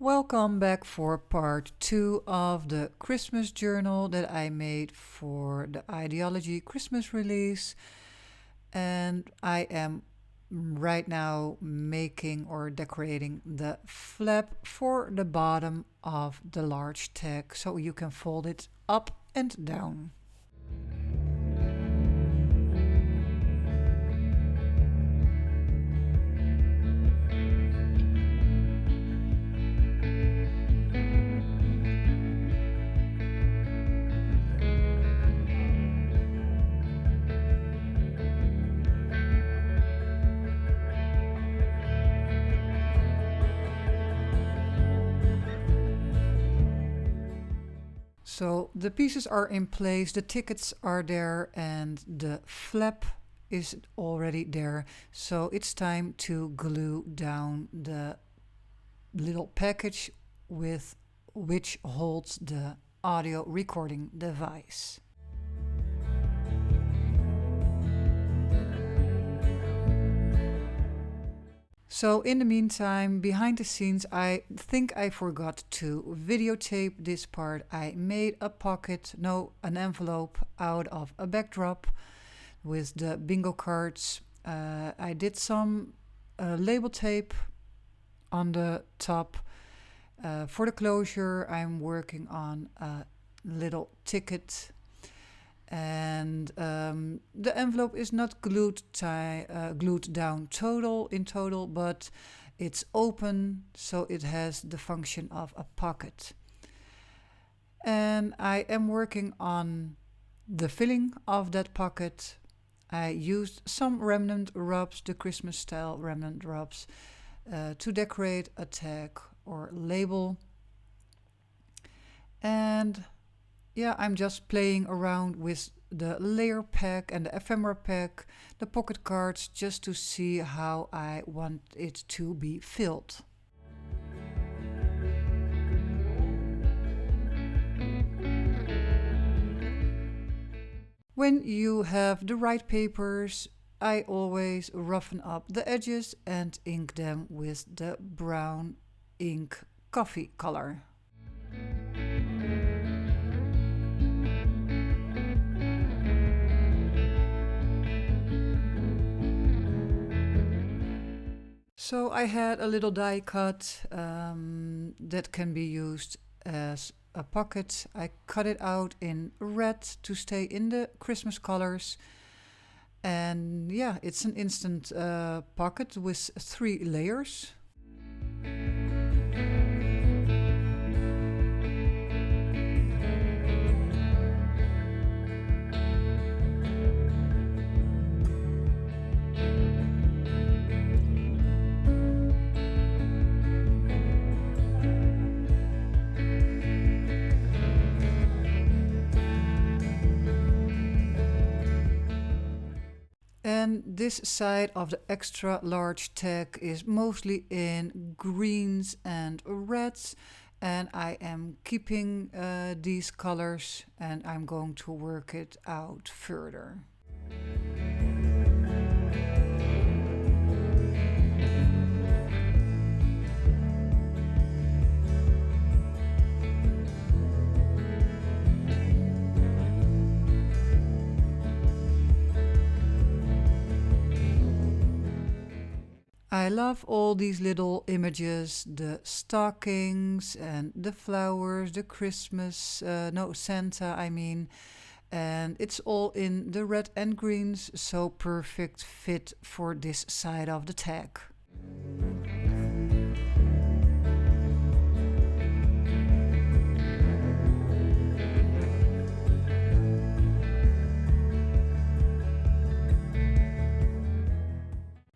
Welcome back for part 2 of the Christmas journal that I made for the Ideology Christmas release. And I am right now making or decorating the flap for the bottom of the large tag so you can fold it up and down. So the pieces are in place, the tickets are there, and the flap is already there. So it's time to glue down the little package with which holds the audio recording device. So in the meantime, behind the scenes, I think I forgot to videotape this part. I made a pocket, an envelope out of a backdrop with the bingo cards. I did some label tape on the top. For the closure, I'm working on a little ticket. And the envelope is not glued down in total, but it's open, so it has the function of a pocket. And I am working on the filling of that pocket. I used some remnant rubs, the Christmas style remnant rubs, to decorate a tag or label. And yeah, I'm just playing around with the layer pack and the ephemera pack, the pocket cards, just to see how I want it to be filled. When you have the right papers, I always roughen up the edges and ink them with the brown ink coffee color. So I had a little die cut that can be used as a pocket. I cut it out in red to stay in the Christmas colors. And yeah, it's an instant pocket with 3 layers. And this side of the extra large tag is mostly in greens and reds, and I am keeping these colors and I'm going to work it out further. I love all these little images, the stockings and the flowers, the Christmas, Santa, I mean. And it's all in the red and greens, so perfect fit for this side of the tag.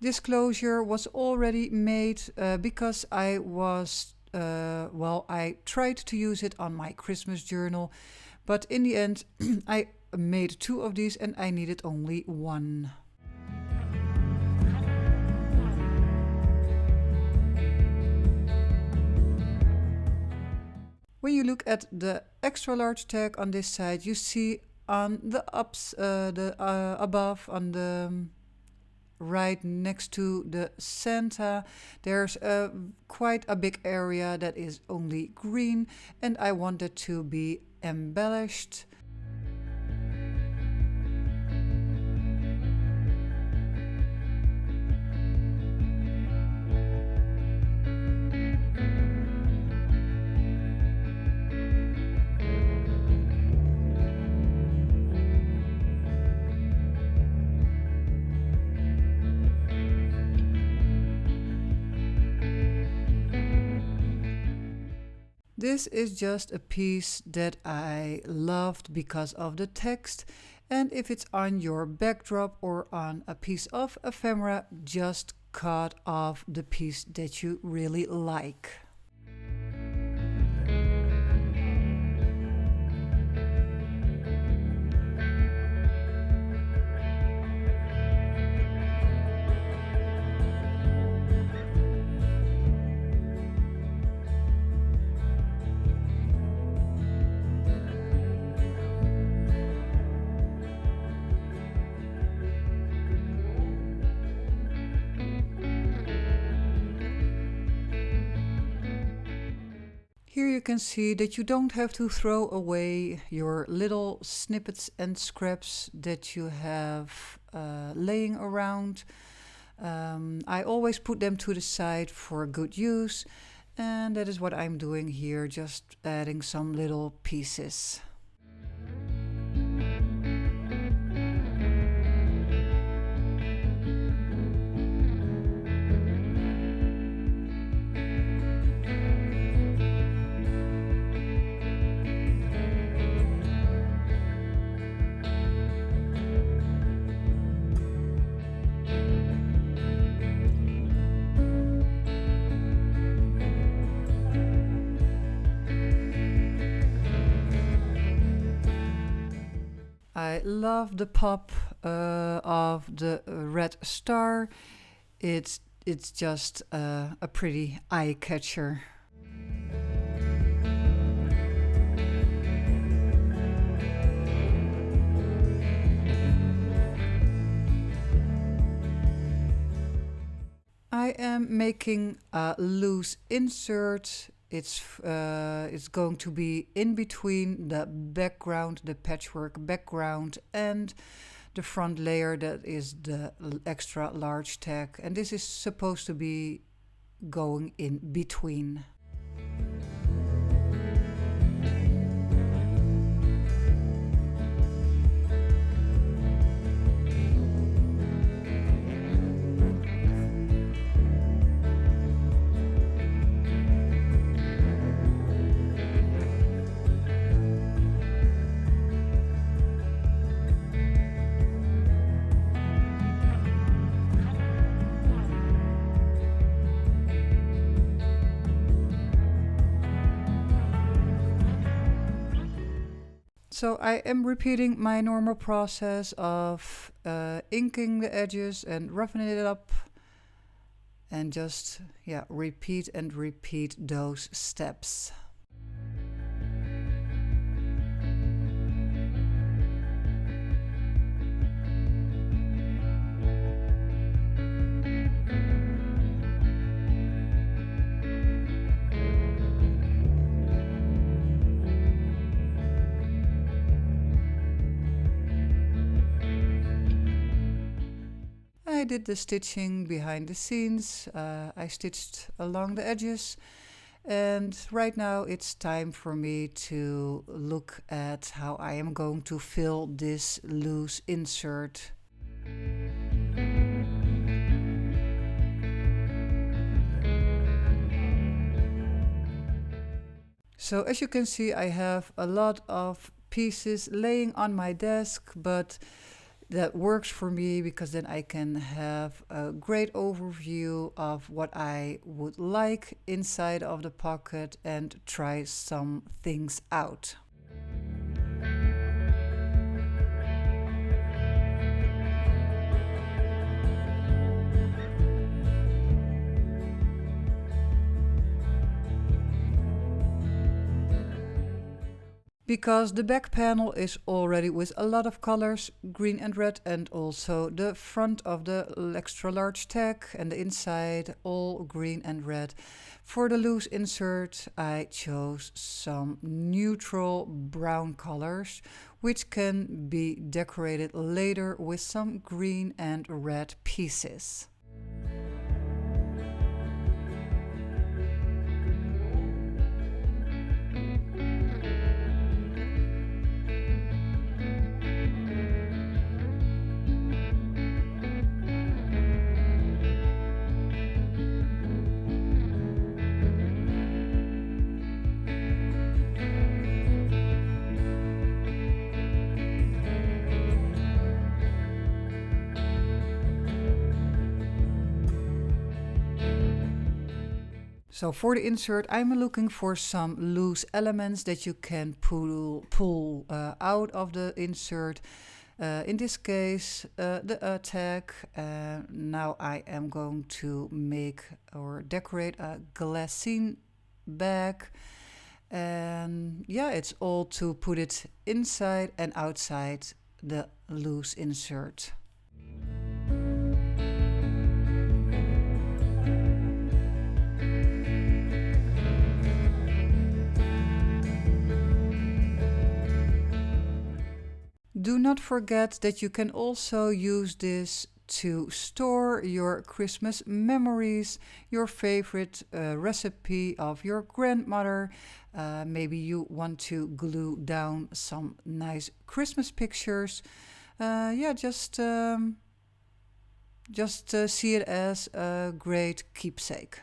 This closure was already made because I tried to use it on my Christmas journal, but in the end I made 2 of these and I needed only 1. When you look at the extra large tag on this side, you see on the above on the right next to the Santa. There's quite a big area that is only green, and I want it to be embellished. This is just a piece that I loved because of the text, and if it's on your backdrop or on a piece of ephemera, just cut off the piece that you really like. Here you can see that you don't have to throw away your little snippets and scraps that you have laying around. I always put them to the side for good use, and that is what I'm doing here, just adding some little pieces. I love the pop of the red star. It's just a pretty eye catcher. I am making a loose insert. It's going to be in between the background, the patchwork background, and the front layer that is the extra large tag. And this is supposed to be going in between. So I am repeating my normal process of inking the edges and roughing it up, and just repeat and repeat those steps. I did the stitching behind the scenes. I stitched along the edges, and right now it's time for me to look at how I am going to fill this loose insert. So as you can see, I have a lot of pieces laying on my desk, but that works for me because then I can have a great overview of what I would like inside of the pocket and try some things out. because the back panel is already with a lot of colors, green and red, and also the front of the extra large tag and the inside all green and red. For the loose insert I chose some neutral brown colors, which can be decorated later with some green and red pieces. So for the insert, I'm looking for some loose elements that you can pull out of the insert. In this case, the tag. Now I am going to make or decorate a glassine bag. And yeah, it's all to put it inside and outside the loose insert. Do not forget that you can also use this to store your Christmas memories, your favorite recipe of your grandmother. Maybe you want to glue down some nice Christmas pictures. Just see it as a great keepsake.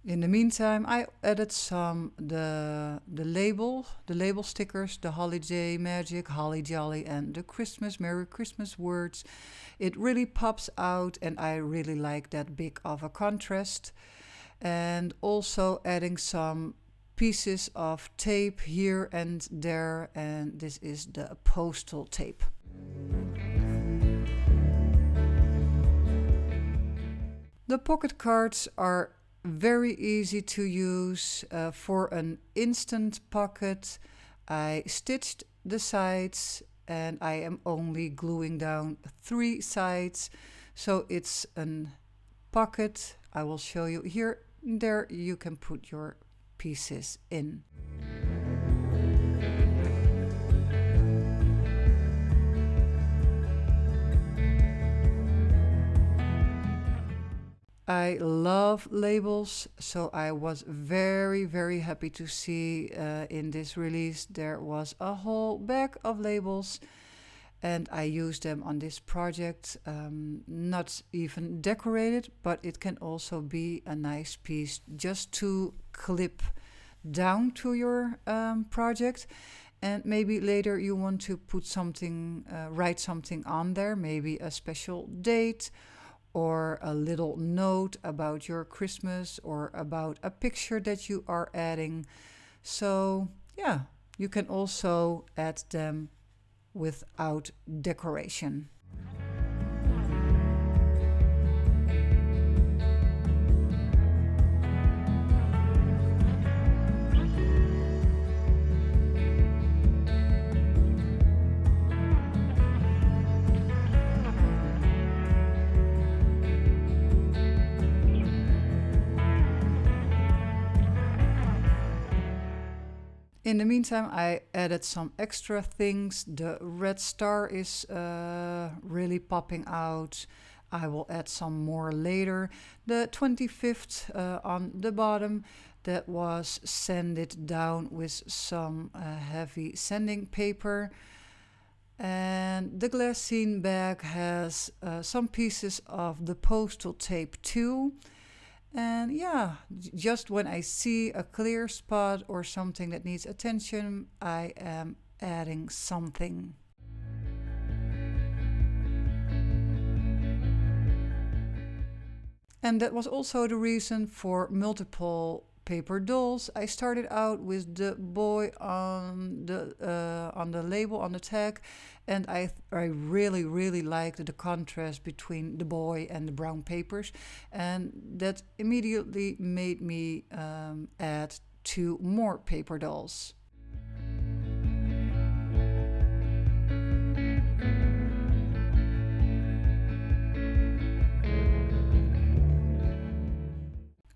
In the meantime, I added some the label stickers, the holiday magic, holly jolly, and the Christmas Merry Christmas words. It really pops out, and I really like that big of a contrast. And also adding some pieces of tape here and there, and this is the postal tape. The pocket cards are very easy to use. For an instant pocket, I stitched the sides and I am only gluing down 3 sides. So it's a pocket. I will show you here. There you can put your pieces in. I love labels, so I was very, very happy to see in this release there was a whole bag of labels, and I used them on this project. Not even decorated, but it can also be a nice piece just to clip down to your project. And maybe later you want to put something, write something on there, maybe a special date, or a little note about your Christmas, or about a picture that you are adding. So yeah, you can also add them without decoration. In the meantime, I added some extra things. The red star is really popping out. I will add some more later. The 25th on the bottom, that was sanded down with some heavy sanding paper. And the glassine bag has some pieces of the postal tape too. And yeah, just when I see a clear spot or something that needs attention, I am adding something. And that was also the reason for multiple paper dolls. I started out with the boy on the label, on the tag, and I really liked the contrast between the boy and the brown papers, and that immediately made me add 2 more paper dolls.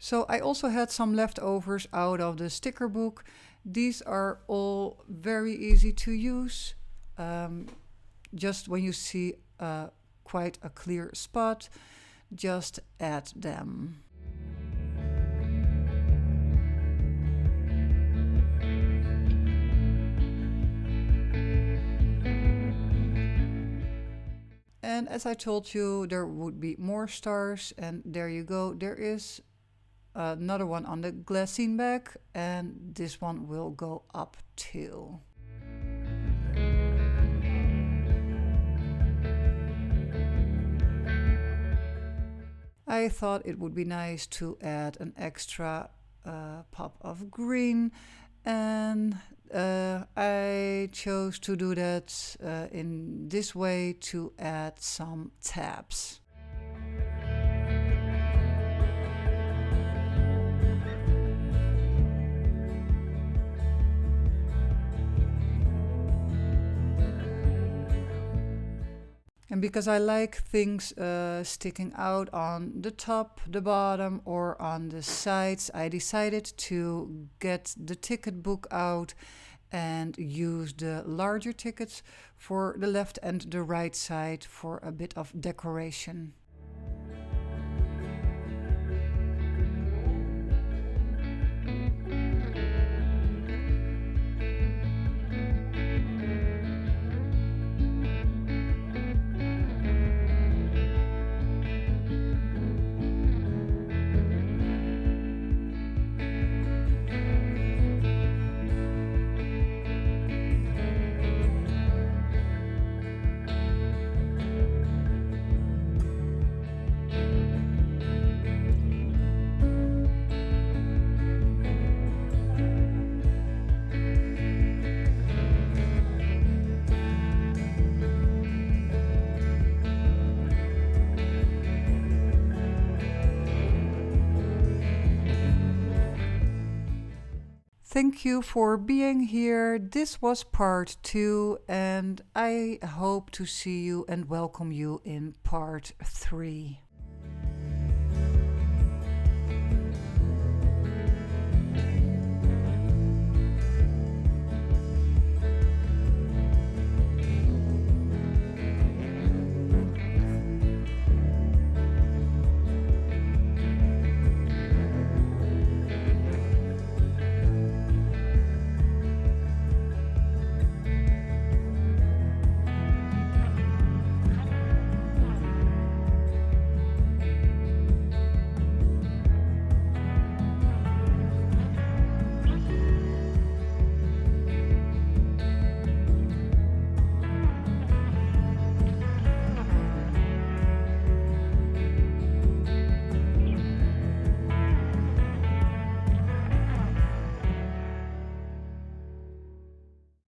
So I also had some leftovers out of the sticker book. These are all very easy to use. Just when you see quite a clear spot, just add them. And as I told you, there would be more stars, and there you go. There is another one on the glassine bag, and this one will go up too. I thought it would be nice to add an extra pop of green, and I chose to do that in this way to add some tabs. And because I like things sticking out on the top, the bottom, or on the sides, I decided to get the ticket book out and use the larger tickets for the left and the right side for a bit of decoration. Thank you for being here. This was part 2, and I hope to see you and welcome you in part 3.